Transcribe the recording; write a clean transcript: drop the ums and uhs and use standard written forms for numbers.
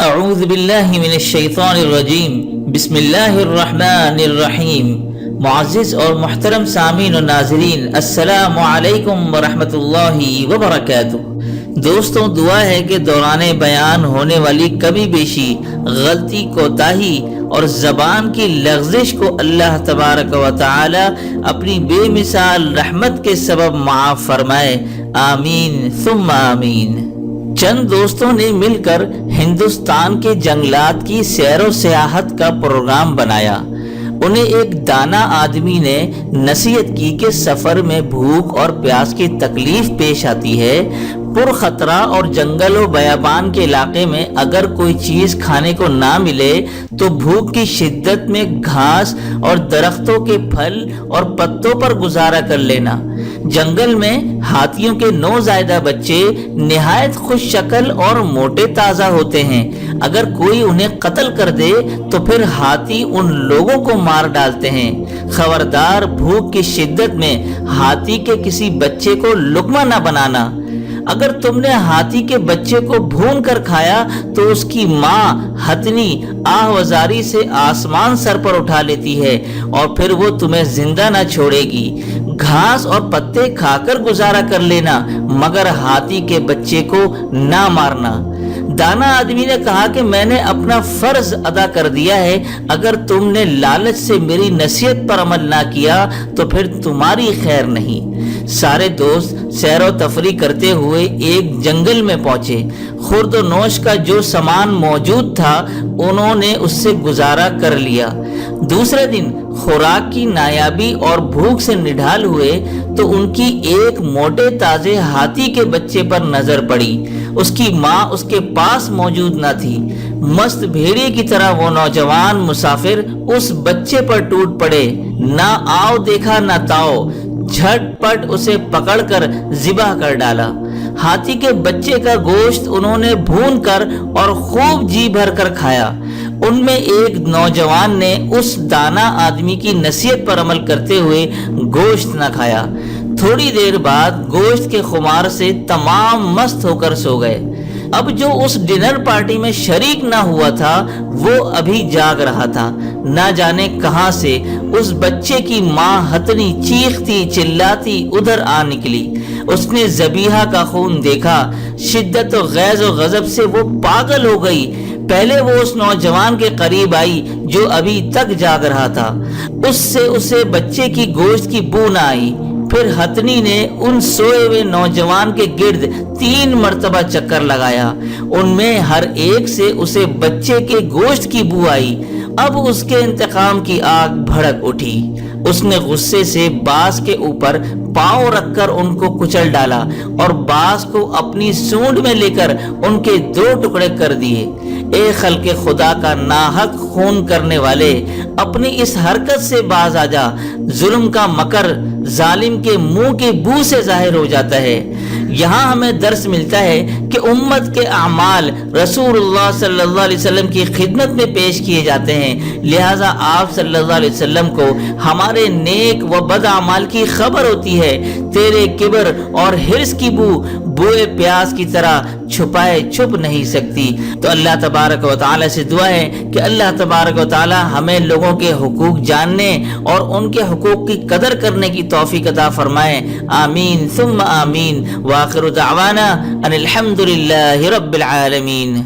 اعوذ باللہ من الشیطان الرجیم بسم اللہ الرحمن الرحیم۔ معزز اور محترم سامعین و ناظرین، السلام علیکم ورحمۃ اللہ وبرکاتہ۔ دوستوں، دعا ہے کہ دوران بیان ہونے والی کمی بیشی، غلطی، کوتاہی اور زبان کی لغزش کو اللہ تبارک و تعالی اپنی بے مثال رحمت کے سبب معاف فرمائے، آمین ثم آمین۔ چند دوستوں نے مل کر ہندوستان کے جنگلات کی سیر و سیاحت کا پروگرام بنایا۔ انہیں ایک دانا آدمی نے نصیحت کی کہ سفر میں بھوک اور پیاس کی تکلیف پیش آتی ہے۔ پر خطرہ اور جنگل و بیابان کے علاقے میں اگر کوئی چیز کھانے کو نہ ملے تو بھوک کی شدت میں گھاس اور درختوں کے پھل اور پتوں پر گزارا کر لینا۔ جنگل میں ہاتھیوں کے نوزائیدہ بچے نہایت خوش شکل اور موٹے تازہ ہوتے ہیں۔ اگر کوئی انہیں قتل کر دے تو پھر ہاتھی ان لوگوں کو مار ڈالتے ہیں۔ خبردار، بھوک کی شدت میں ہاتھی کے کسی بچے کو لقمہ نہ بنانا۔ اگر تم نے ہاتھی کے بچے کو بھون کر کھایا تو اس کی ماں ہتنی آہوازاری سے آسمان سر پر اٹھا لیتی ہے اور پھر وہ تمہیں زندہ نہ چھوڑے گی۔ گھاس اور پتے کھا کر گزارا کر لینا، مگر ہاتھی کے بچے کو نہ مارنا۔ دانا آدمی نے کہا کہ میں نے اپنا فرض ادا کر دیا ہے، اگر تم نے لالچ سے میری نصیحت پر عمل نہ کیا تو پھر تمہاری خیر نہیں۔ سارے دوست سیر و تفریح کرتے ہوئے ایک جنگل میں پہنچے۔ خورد و نوش کا جو سامان موجود تھا انہوں نے اس سے گزارا کر لیا۔ دوسرے دن خوراک کی نایابی اور بھوک سے نڈھال ہوئے تو ان کی ایک موٹے تازے ہاتھی کے بچے پر نظر پڑی۔ اس کی ماں اس کے پاس موجود نہ تھی۔ مست بھیڑیے کی طرح وہ نوجوان مسافر اس بچے پر ٹوٹ پڑے۔ نہ آؤ دیکھا نہ تاؤ، جھٹ پٹ اسے پکڑ کر ذبح کر ڈالا۔ ہاتھی کے بچے کا گوشت انہوں نے بھون کر اور خوب جی بھر کر کھایا۔ ان میں ایک نوجوان نے اس دانا آدمی کی نصیحت پر عمل کرتے ہوئے گوشت نہ کھایا۔ تھوڑی دیر بعد گوشت کے خمار سے تمام مست ہو کر سو گئے۔ اب جو اس ڈنر پارٹی میں شریک نہ ہوا تھا وہ ابھی جاگ رہا تھا۔ نہ جانے کہاں سے اس بچے کی ماں ہتنی چیختی چلاتی ادھر آ نکلی۔ اس نے ذبیحہ کا خون دیکھا، شدت و غیظ و غضب سے وہ پاگل ہو گئی۔ پہلے وہ اس نوجوان کے قریب آئی جو ابھی تک جاگ رہا تھا۔ اس سے اسے بچے کی گوشت کی بو نہ آئی۔ پھر ہتنی نے ان سوئے ہوئے نوجوان کے گرد 3 مرتبہ چکر لگایا۔ ان میں ہر ایک سے اسے بچے کے گوشت کی بو آئی۔ اب اس کے انتقام کی آگ بھڑک اٹھی۔ اس نے غصے سے باز کے اوپر پاؤں رکھ کر ان کو کچل ڈالا اور باز کو اپنی سونڈ میں لے کر ان کے 2 ٹکڑے کر دیے۔ اے خلق خدا کا ناحق خون کرنے والے، اپنی اس حرکت سے باز آ جا۔ ظلم کا مکر ظالم کے منہ کی بو سے ظاہر ہو جاتا ہے۔ یہاں ہمیں درس ملتا ہے کہ امت کے اعمال رسول اللہ صلی اللہ علیہ وسلم کی خدمت میں پیش کیے جاتے ہیں، لہٰذا آپ صلی اللہ علیہ وسلم کو ہمارے نیک و بد اعمال کی خبر ہوتی ہے۔ تیرے کبر اور حرص کی بو بوئے پیاس کی طرح چھپائے چھپ نہیں سکتی۔ تو اللہ تبارک و تعالی سے دعا ہے کہ اللہ تبارک و تعالی ہمیں لوگوں کے حقوق جاننے اور ان کے حقوق کی قدر کرنے کی توفیق عطا فرمائے، آمین ثم آمین۔ وآخر دعوانا ان الحمد للہ رب العالمین۔